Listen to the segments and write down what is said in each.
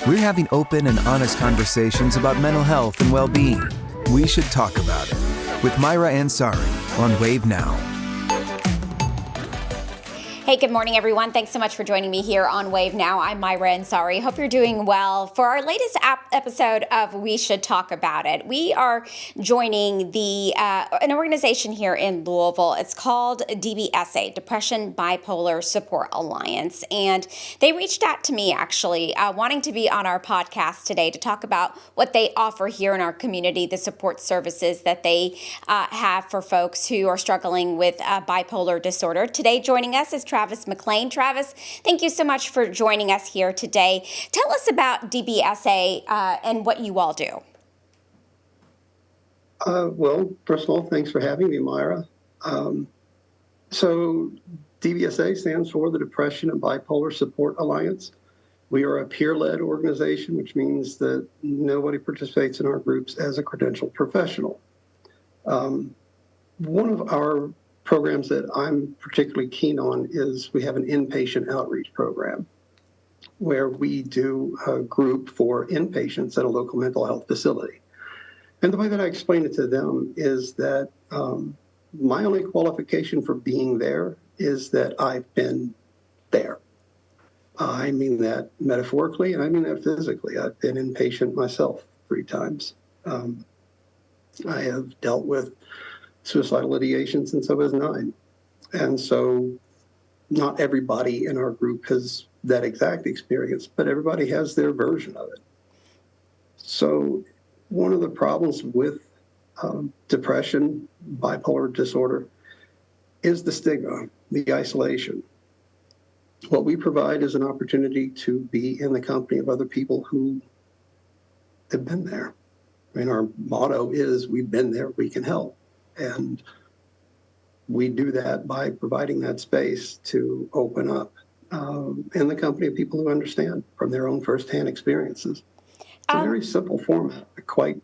We're having open and honest conversations about mental health and well-being. We should talk about it with Myra Ansari on Wave Now. Hey, good morning, everyone. Thanks so much for joining me here on Wave Now. I'm Myra Ansari. Hope you're doing well. For our latest episode of We Should Talk About It, we are joining an organization here in Louisville. It's called DBSA, Depression Bipolar Support Alliance. And they reached out to me, actually, wanting to be on our podcast today to talk about what they offer here in our community, the support services that they have for folks who are struggling with bipolar disorder. Today, joining us is Travis McLean. Travis, thank you so much for joining us here today. Tell us about DBSA and what you all do. Well, first of all, thanks for having me, Myra. So DBSA stands for the Depression and Bipolar Support Alliance. We are a peer-led organization, which means that nobody participates in our groups as a credentialed professional. One of our programs that I'm particularly keen on is we have an inpatient outreach program where we do a group for inpatients at a local mental health facility. And the way that I explain it to them is that my only qualification for being there is that I've been there. I mean that metaphorically, and I mean that physically. I've been inpatient myself 3 times. I have dealt with suicidal ideation since I was 9. And so not everybody in our group has that exact experience, but everybody has their version of it. So one of the problems with depression, bipolar disorder, is the stigma, the isolation. What we provide is an opportunity to be in the company of other people who have been there. I mean, our motto is, we've been there, we can help. And we do that by providing that space to open up in the company of people who understand from their own firsthand experiences. It's a very simple format, but quite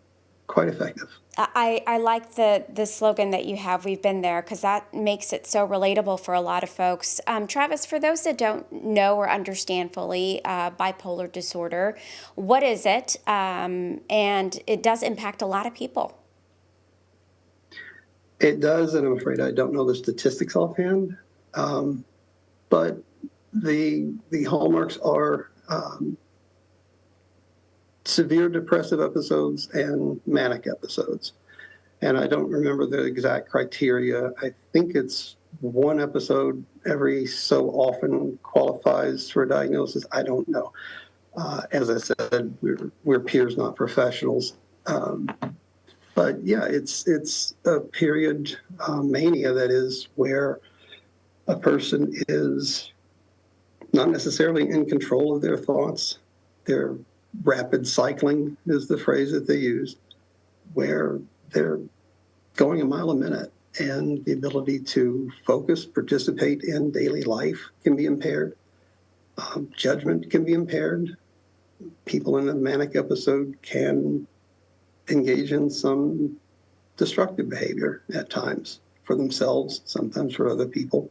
effective. I like the slogan that you have, we've been there, because that makes it so relatable for a lot of folks. Travis, for those that don't know or understand fully bipolar disorder, what is it? And it does impact a lot of people. It does, and I'm afraid I don't know the statistics offhand. But the hallmarks are severe depressive episodes and manic episodes. And I don't remember the exact criteria. I think it's 1 episode every so often qualifies for a diagnosis. I don't know. As I said, we're peers, not professionals. But yeah, it's a period mania that is where a person is not necessarily in control of their thoughts. Their rapid cycling is the phrase that they use, where they're going a mile a minute, and the ability to focus, participate in daily life can be impaired. Judgment can be impaired. People in a manic episode can engage in some destructive behavior at times for themselves, sometimes for other people.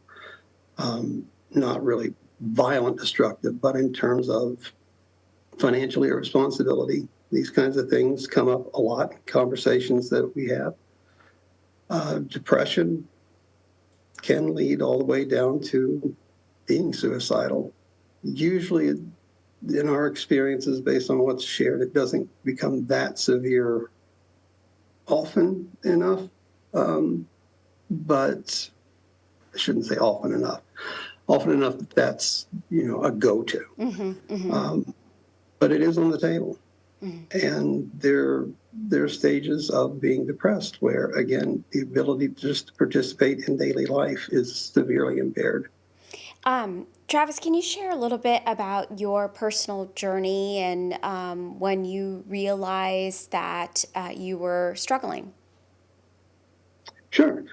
Not really violent destructive, but in terms of financial irresponsibility, these kinds of things come up a lot in conversations that we have. Depression can lead all the way down to being suicidal. Usually, in our experiences, based on what's shared, it doesn't become that severe often enough, but I shouldn't say often enough. Often enough that that's, a go-to. Mm-hmm, mm-hmm. But it is on the table. Mm-hmm. And there are stages of being depressed where, again, the ability just to participate in daily life is severely impaired. Travis, can you share a little bit about your personal journey and when you realized that you were struggling? Sure.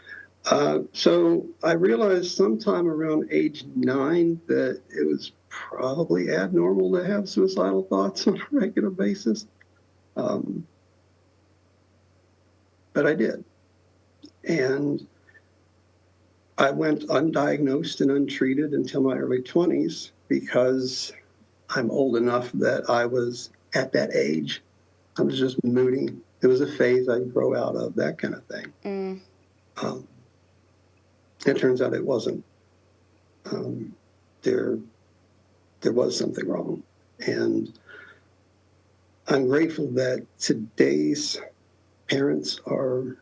So I realized sometime around age 9 that it was probably abnormal to have suicidal thoughts on a regular basis. But I did. And I went undiagnosed and untreated until my early 20s because I'm old enough that I was at that age. I was just moody. It was a phase I'd grow out of, that kind of thing. It turns out it wasn't. There was something wrong. And I'm grateful that today's parents are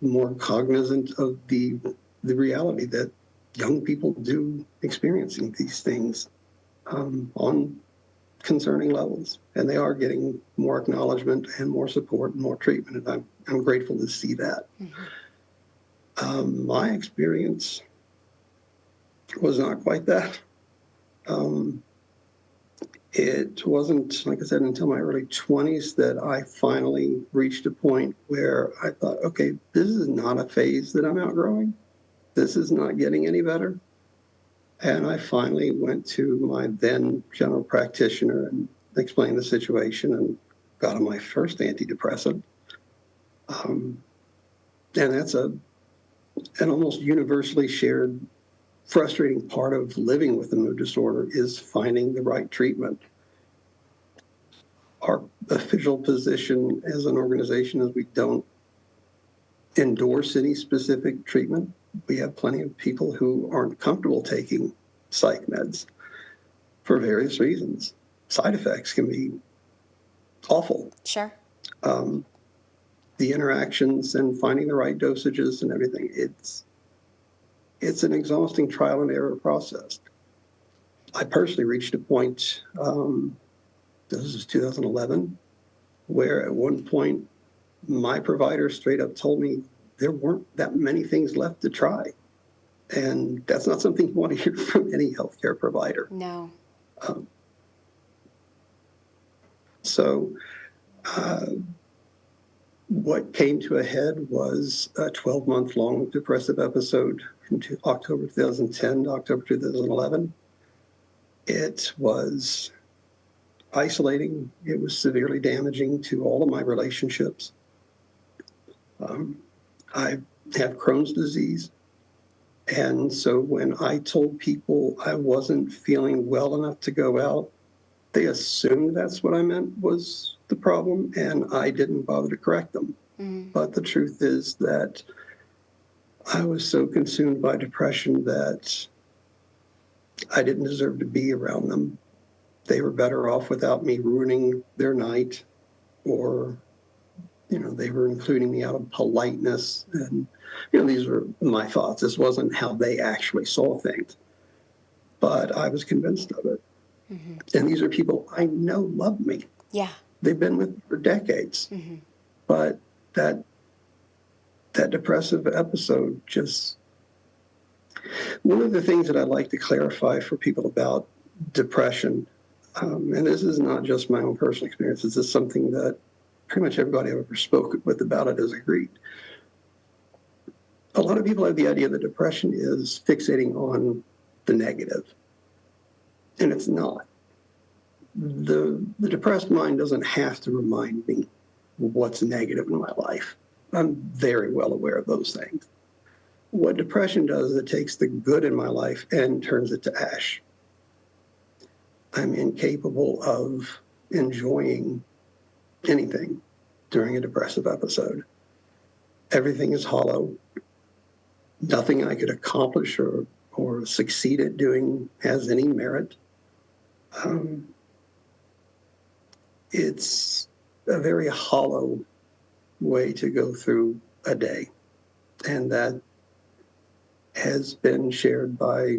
more cognizant of the reality that young people do experiencing these things on concerning levels, and they are getting more acknowledgement and more support and more treatment, and I'm grateful to see that. My experience was not quite that. It wasn't, like I said, until my early 20s that I finally reached a point where I thought, okay, this is not a phase that I'm outgrowing. This is not getting any better. And I finally went to my then general practitioner and explained the situation and got on my first antidepressant. And that's an almost universally shared frustrating part of living with a mood disorder is finding the right treatment. Our official position as an organization is we don't endorse any specific treatment. We have plenty of people who aren't comfortable taking psych meds for various reasons. Side effects can be awful. Sure. The interactions and finding the right dosages and everything, it's an exhausting trial and error process. I personally reached a point, this was 2011, where at one point my provider straight up told me there weren't that many things left to try. And that's not something you want to hear from any healthcare provider. No. What came to a head was a 12-month-long depressive episode from October 2010 to October 2011. It was isolating. It was severely damaging to all of my relationships. I have Crohn's disease. And so when I told people I wasn't feeling well enough to go out, they assumed that's what I meant was the problem, and I didn't bother to correct them. But the truth is that I was so consumed by depression that I didn't deserve to be around them. They were better off without me ruining their night, or, they were including me out of politeness. And, these were my thoughts. This wasn't how they actually saw things. But I was convinced of it. And these are people I know love me. Yeah. They've been with me for decades. But that depressive episode just... One of the things that I'd like to clarify for people about depression, and this is not just my own personal experience, this is something that pretty much everybody I've ever spoken with about it has agreed. A lot of people have the idea that depression is fixating on the negative, and it's not. The depressed mind doesn't have to remind me what's negative in my life. I'm very well aware of those things. What depression does is it takes the good in my life and turns it to ash. I'm incapable of enjoying anything during a depressive episode. Everything is hollow. Nothing I could accomplish or succeed at doing has any merit. It's a very hollow way to go through a day. And that has been shared by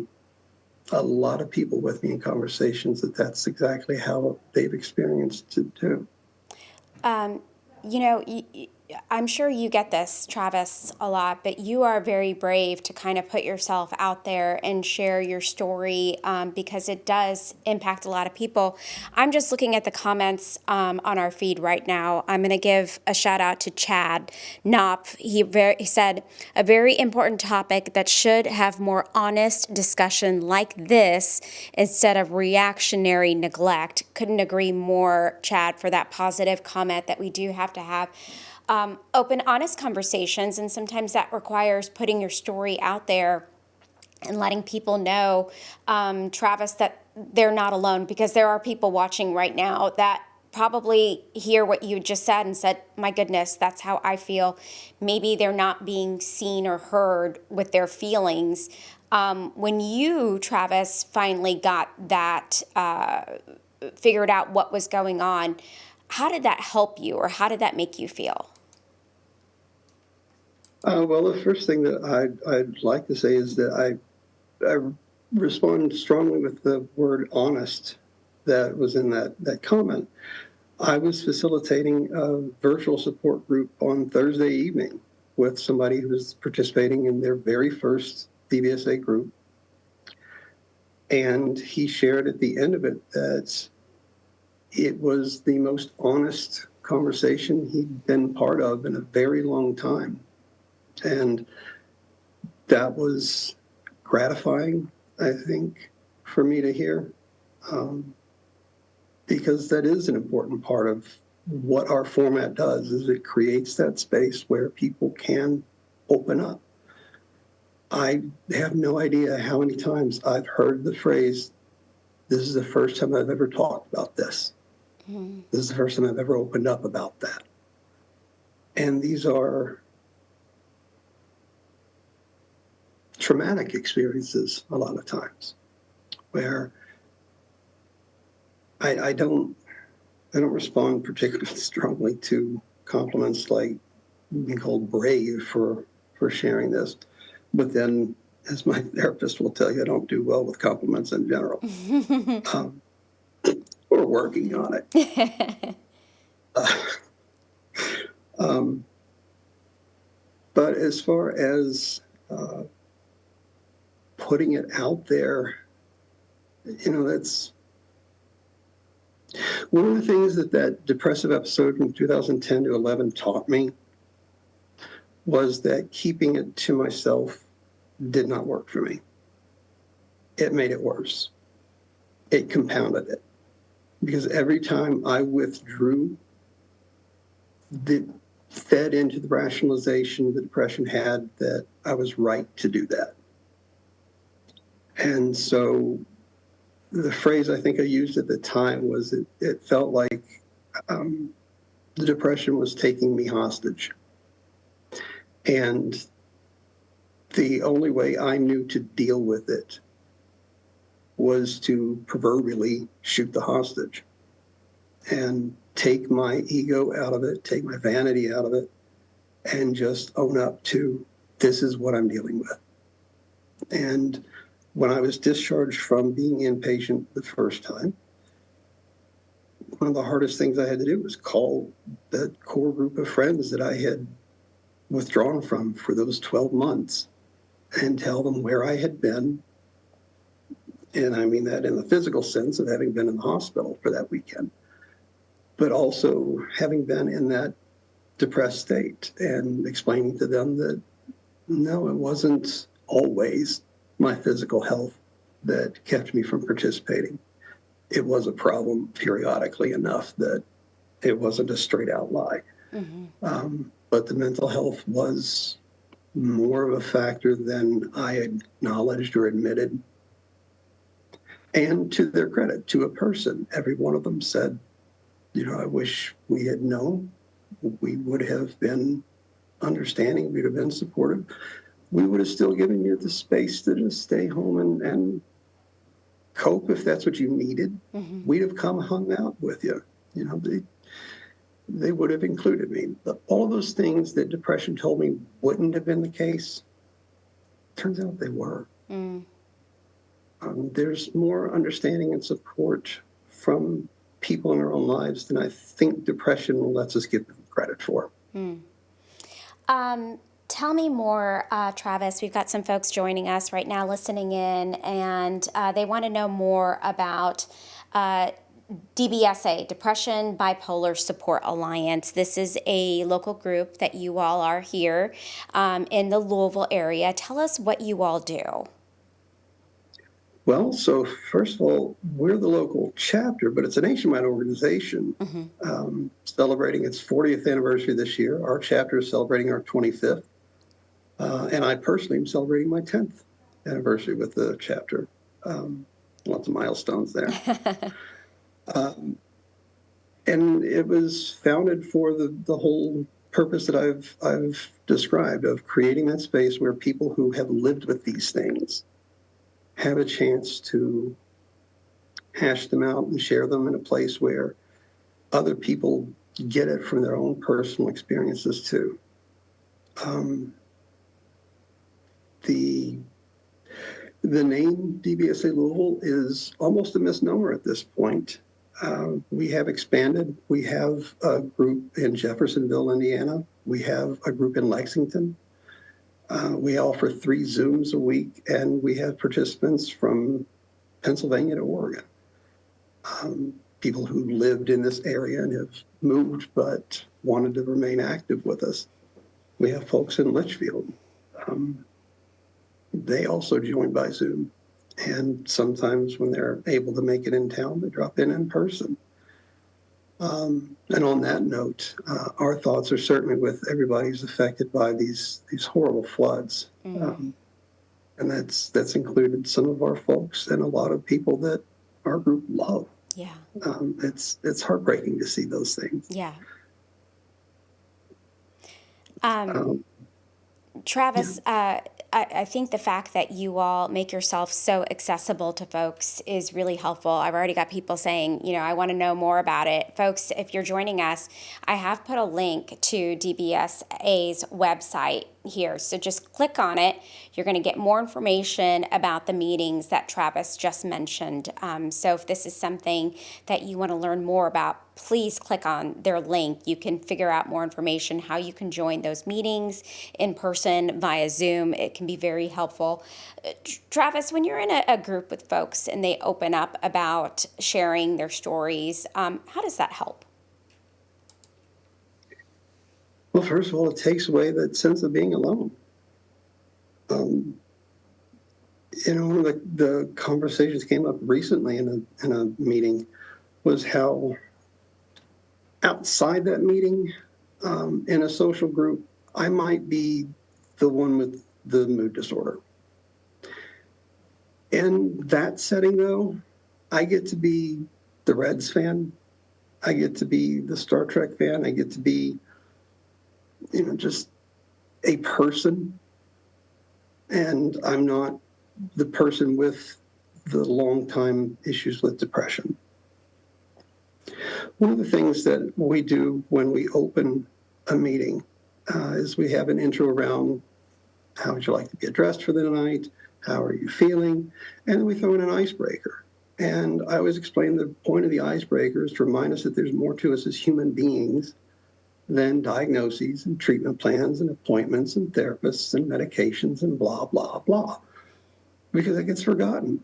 a lot of people with me in conversations, that's exactly how they've experienced it too. I'm sure you get this, Travis, a lot, but you are very brave to kind of put yourself out there and share your story because it does impact a lot of people. I'm just looking at the comments on our feed right now. I'm going to give a shout out to Chad Knopp. He said, a very important topic that should have more honest discussion like this instead of reactionary neglect. Couldn't agree more, Chad, for that positive comment that we do have to have open, honest conversations, and sometimes that requires putting your story out there and letting people know, Travis, that they're not alone, because there are people watching right now that probably hear what you just said and said, my goodness, that's how I feel. Maybe they're not being seen or heard with their feelings. When you, Travis, finally got that, figured out what was going on, how did that help you, or how did that make you feel? Well, the first thing that I'd like to say is that I respond strongly with the word honest that was in that comment. I was facilitating a virtual support group on Thursday evening with somebody who was participating in their very first DBSA group. And he shared at the end of it that it was the most honest conversation he'd been part of in a very long time. And that was gratifying, I think, for me to hear, because that is an important part of what our format does, is it creates that space where people can open up. I have no idea how many times I've heard the phrase, this is the first time I've ever talked about this. Mm-hmm. This is the first time I've ever opened up about that. And these are traumatic experiences a lot of times, where I don't respond particularly strongly to compliments like being called brave for sharing this. But then, as my therapist will tell you, I don't do well with compliments in general. We're working on it. But as far as putting it out there, that's one of the things that depressive episode from 2010 to 11 taught me, was that keeping it to myself did not work for me. It made it worse. It compounded it. Because every time I withdrew, it fed into the rationalization the depression had that I was right to do that. And so the phrase I think I used at the time was it felt like the depression was taking me hostage. And the only way I knew to deal with it was to proverbially shoot the hostage and take my ego out of it, take my vanity out of it, and just own up to, this is what I'm dealing with. And when I was discharged from being inpatient the first time, one of the hardest things I had to do was call that core group of friends that I had withdrawn from for those 12 months and tell them where I had been. And I mean that in the physical sense of having been in the hospital for that weekend, but also having been in that depressed state, and explaining to them that no, it wasn't always my physical health that kept me from participating. It was a problem periodically enough that it wasn't a straight out lie. Mm-hmm. But the mental health was more of a factor than I acknowledged or admitted. And to their credit, to a person, every one of them said, I wish we had known. We would have been understanding. We'd have been supportive. We would have still given you the space to just stay home and cope if that's what you needed. Mm-hmm. We'd have come hung out with you. They would have included me. But all of those things that depression told me wouldn't have been the case, turns out they were. Mm. There's more understanding and support from people in our own lives than I think depression lets us give them credit for. Mm. Tell me more, Travis. We've got some folks joining us right now listening in, and they want to know more about DBSA, Depression Bipolar Support Alliance. This is a local group that you all are here in the Louisville area. Tell us what you all do. Well, so first of all, we're the local chapter, but it's a nationwide organization, mm-hmm. Celebrating its 40th anniversary this year. Our chapter is celebrating our 25th, and I personally am celebrating my 10th anniversary with the chapter. Lots of milestones there. And it was founded for the whole purpose that I've described, of creating that space where people who have lived with these things have a chance to hash them out and share them in a place where other people get it from their own personal experiences too. The name DBSA Louisville is almost a misnomer at this point. We have expanded. We have a group in Jeffersonville, Indiana. We have a group in Lexington. We offer 3 Zooms a week, and we have participants from Pennsylvania to Oregon. People who lived in this area and have moved but wanted to remain active with us. We have folks in Litchfield. They also join by Zoom. And sometimes when they're able to make it in town, they drop in person. And on that note, our thoughts are certainly with everybody who's affected by these horrible floods. And that's included some of our folks and a lot of people that our group love. Yeah. It's heartbreaking to see those things. Yeah. Travis, I think the fact that you all make yourself so accessible to folks is really helpful. I've already got people saying, I want to know more about it. Folks, if you're joining us, I have put a link to DBSA's website here. So just click on it. You're going to get more information about the meetings that Travis just mentioned. So if this is something that you want to learn more about, please click on their link. You can figure out more information, how you can join those meetings in person via Zoom. It can be very helpful. Travis, when you're in a group with folks and they open up about sharing their stories, how does that help? Well, first of all, it takes away that sense of being alone. One of the conversations came up recently in a meeting was how outside that meeting, in a social group, I might be the one with the mood disorder. In that setting, though, I get to be the Reds fan. I get to be the Star Trek fan. I get to be, just a person. And I'm not the person with the long-time issues with depression. One of the things that we do when we open a meeting is we have an intro around how would you like to be addressed for the night, how are you feeling, and then we throw in an icebreaker. And I always explain the point of the icebreaker is to remind us that there's more to us as human beings than diagnoses and treatment plans and appointments and therapists and medications and blah, blah, blah. Because it gets forgotten.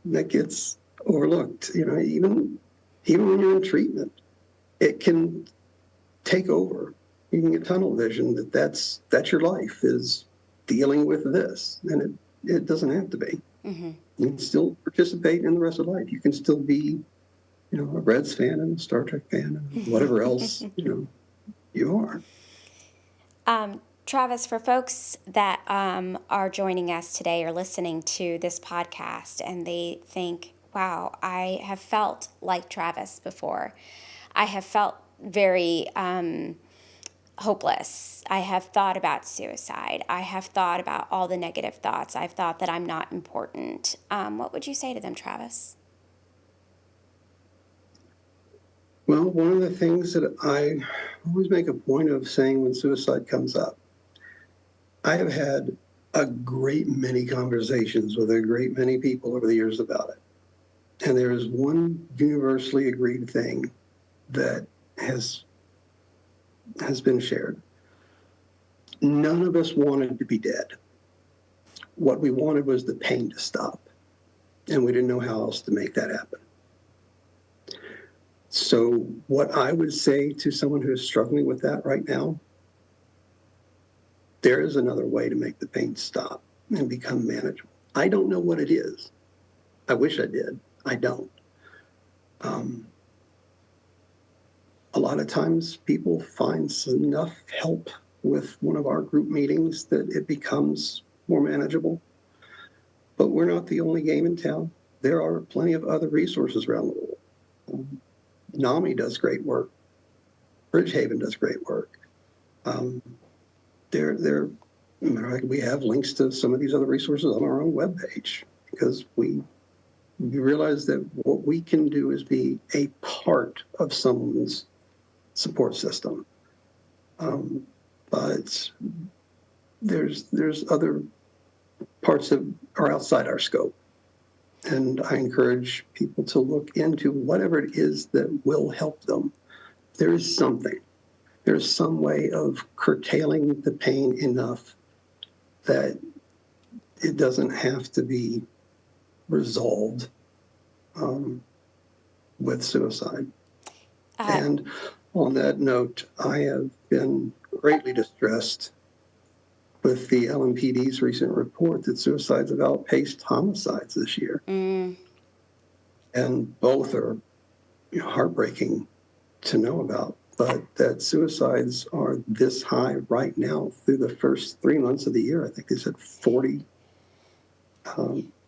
That gets overlooked. Even when you're in treatment, it can take over. You can get tunnel vision that's your life is dealing with this. And it doesn't have to be. Mm-hmm. You can still participate in the rest of life. You can still be, a Reds fan and a Star Trek fan and whatever else, you are. Travis, for folks that are joining us today or listening to this podcast and they think, wow, I have felt like Travis before. I have felt very hopeless. I have thought about suicide. I have thought about all the negative thoughts. I've thought that I'm not important. What would you say to them, Travis? Well, one of the things that I always make a point of saying when suicide comes up, I have had a great many conversations with a great many people over the years about it. And there is one universally agreed thing that has been shared. None of us wanted to be dead. What we wanted was the pain to stop. And we didn't know how else to make that happen. So what I would say to someone who is struggling with that right now, there is another way to make the pain stop and become manageable. I don't know what it is. I wish I did. I don't. A lot of times people find enough help with one of our group meetings that it becomes more manageable. But we're not the only game in town. there are plenty of other resources around the world. NAMI does great work. Bridgehaven does great work. We have links to some of these other resources on our own webpage because we realize that what we can do is be a part of someone's support system. But there's other parts that are outside our scope. And I encourage people to look into whatever it is that will help them. There is something. There's some way of curtailing the pain enough that it doesn't have to be resolved with suicide. And on that note, I have been greatly distressed with the LMPD's recent report that suicides have outpaced homicides this year. And both are heartbreaking to know about. But that suicides are this high right now through the first 3 months of the year. I think they said 40.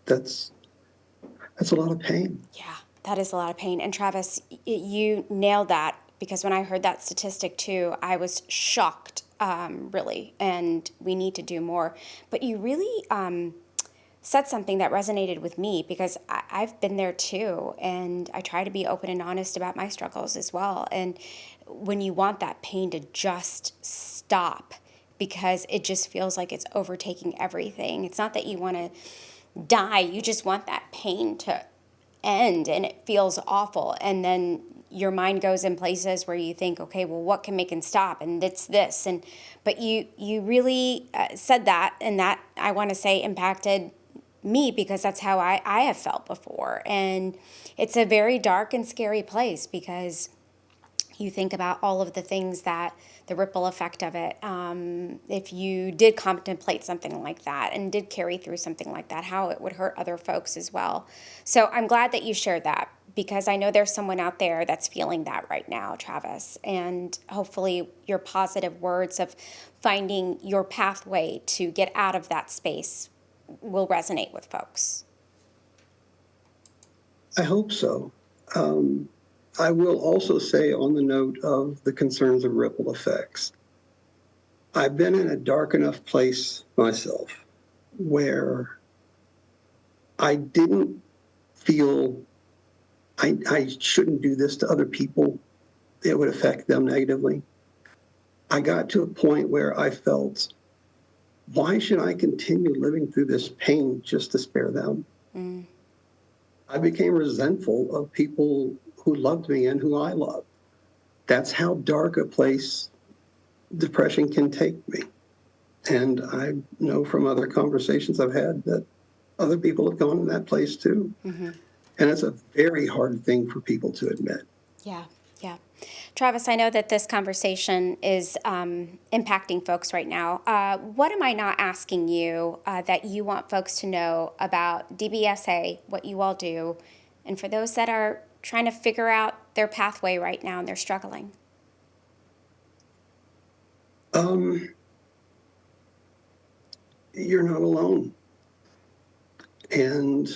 That's a lot of pain. Yeah, that is a lot of pain. And Travis, you nailed that, because when I heard that statistic too, I was shocked, really, and we need to do more. But you really said something that resonated with me, because I've been there too, and I try to be open and honest about my struggles as well. And when you want that pain to just stop, because it just feels like it's overtaking everything. It's not that you want to die, you just want that pain to end, and it feels awful. And then your mind goes in places where you think, okay, well, what can make it stop? And it's this. But you really said that, and that, I want to say, impacted me, because that's how I have felt before. And it's a very dark and scary place, because you think about all of the things that the ripple effect of it, if you did contemplate something like that and did carry through something like that, how it would hurt other folks as well. So I'm glad that you shared that, because I know there's someone out there that's feeling that right now, Travis. And hopefully your positive words of finding your pathway to get out of that space will resonate with folks. I hope so. I will also say, on the note of the concerns of ripple effects, I've been in a dark enough place myself where I didn't feel I shouldn't do this to other people. It would affect them negatively. I got to a point where I felt, why should I continue living through this pain just to spare them? I became resentful of people who loved me and who I loved. That's how dark a place depression can take me. And I know from other conversations I've had that other people have gone in that place too. And it's a very hard thing for people to admit. Yeah. Travis, I know that this conversation is impacting folks right now. What am I not asking you that you want folks to know about DBSA, what you all do, and for those that are trying to figure out their pathway right now and they're struggling? You're not alone. And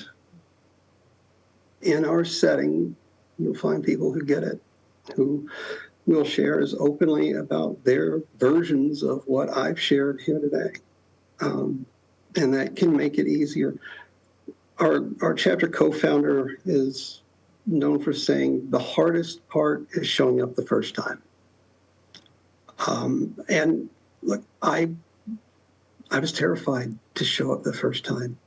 in our setting, you'll find people who get it, who will share as openly about their versions of what I've shared here today. And that can make it easier. Our chapter co-founder is known for saying the hardest part is showing up the first time. And look, I was terrified to show up the first time.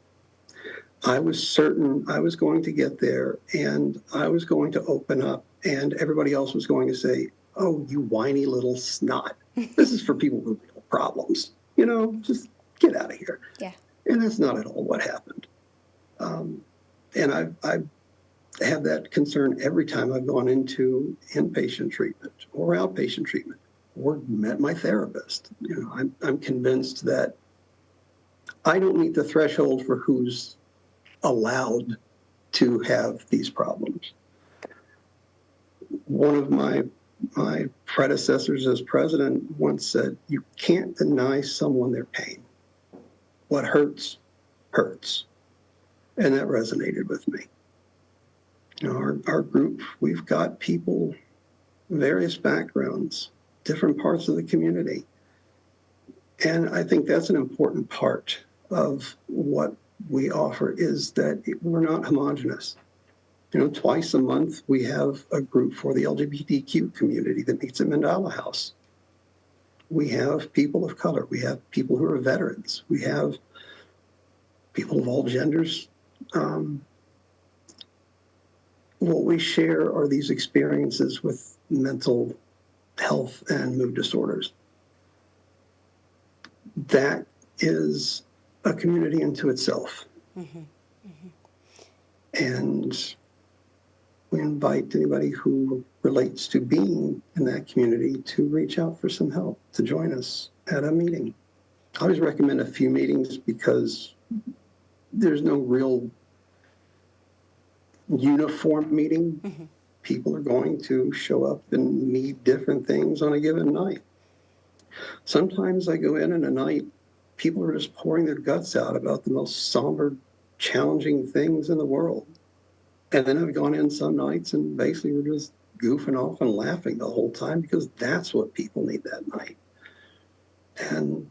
I was certain I was going to get there and I was going to open up, and everybody else was going to say, oh, you whiny little snot. This is for people with real problems. Just get out of here. Yeah. And that's not at all what happened. And I have that concern every time I've gone into inpatient treatment or outpatient treatment or met my therapist. I'm convinced that I don't meet the threshold for who's allowed to have these problems. One of my predecessors as president once said, you can't deny someone their pain. What hurts, hurts. And that resonated with me. Our group, we've got people, various backgrounds, different parts of the community. And I think that's an important part of what we offer, is that we're not homogenous. Twice a month, we have a group for the LGBTQ community that meets at Mandala House. We have people of color. We have people who are veterans. We have people of all genders. What we share are these experiences with mental health and mood disorders. That is a community unto itself. Mm-hmm. Mm-hmm. And we invite anybody who relates to being in that community to reach out for some help, to join us at a meeting. I always recommend a few meetings because there's no real uniform meeting. Mm-hmm. People are going to show up and need different things on a given night. Sometimes I go in and a night, people are just pouring their guts out about the most somber, challenging things in the world. And then I've gone in some nights and basically we're just goofing off and laughing the whole time because that's what people need that night. And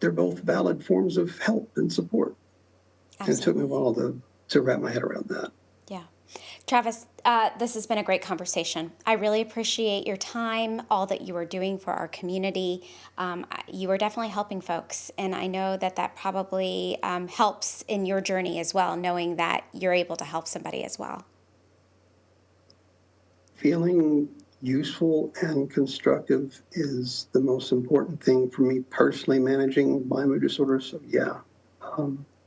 they're both valid forms of help and support. Absolutely. And it took me a while to wrap my head around that. Yeah. Travis, this has been a great conversation. I really appreciate your time, all that you are doing for our community. You are definitely helping folks, and I know that probably helps in your journey as well, knowing that you're able to help somebody as well. Feeling useful and constructive is the most important thing for me personally, managing my mood disorders. So yeah,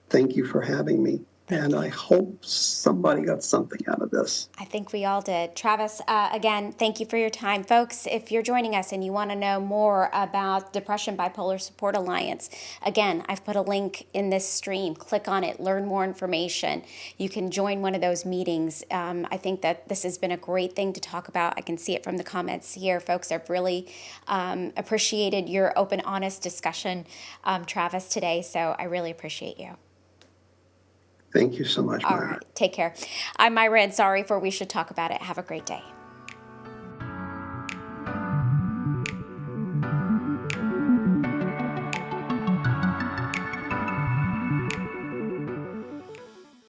thank you for having me. And I hope somebody got something out of this. I think we all did. Travis, again, thank you for your time. Folks, if you're joining us and you want to know more about Depression Bipolar Support Alliance, again, I've put a link in this stream. Click on it, learn more information. You can join one of those meetings. I think that this has been a great thing to talk about. I can see it from the comments here. Folks, I've really appreciated your open, honest discussion, Travis, today. So I really appreciate you. Thank you so much, Myra. All right. Take care. I'm Myra Ansari for We Should Talk About It. Have a great day.